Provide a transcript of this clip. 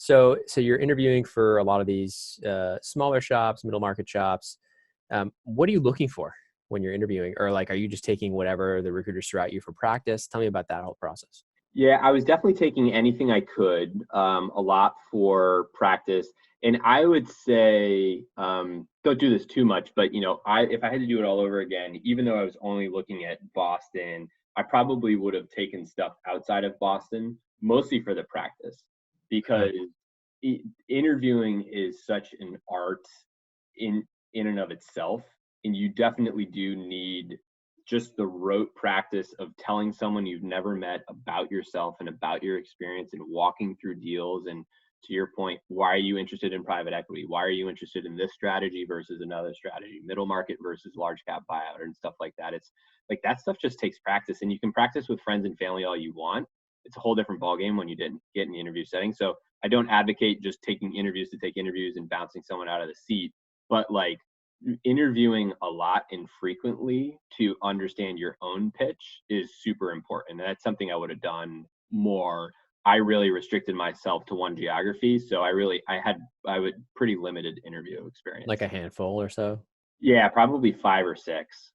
So you're interviewing for a lot of these smaller shops, middle market shops. What are you looking for when you're interviewing? Or like, are you just taking whatever the recruiters throw at you for practice? Tell me about that whole process. Yeah, I was definitely taking anything I could, a lot for practice. And I would say, don't do this too much, but if I had to do it all over again, even though I was only looking at Boston, I probably would have taken stuff outside of Boston, mostly for the practice, Okay. because interviewing is such an art in and of itself, and you definitely do need just the rote practice of telling someone you've never met about yourself and about your experience and walking through deals. And to your point, why are you interested in private equity? Why are you interested in this strategy versus another strategy, middle market versus large cap buyout and stuff like that? It's like that stuff just takes practice, and you can practice with friends and family all you want. It's a whole different ballgame when you didn't get in the interview setting. So I don't advocate just taking interviews to take interviews and bouncing someone out of the seat, but like interviewing a lot and frequently to understand your own pitch is super important. And that's something I would have done more. I really restricted myself to one geography. So I would pretty limited interview experience. Like a handful or so? Yeah, probably five or six.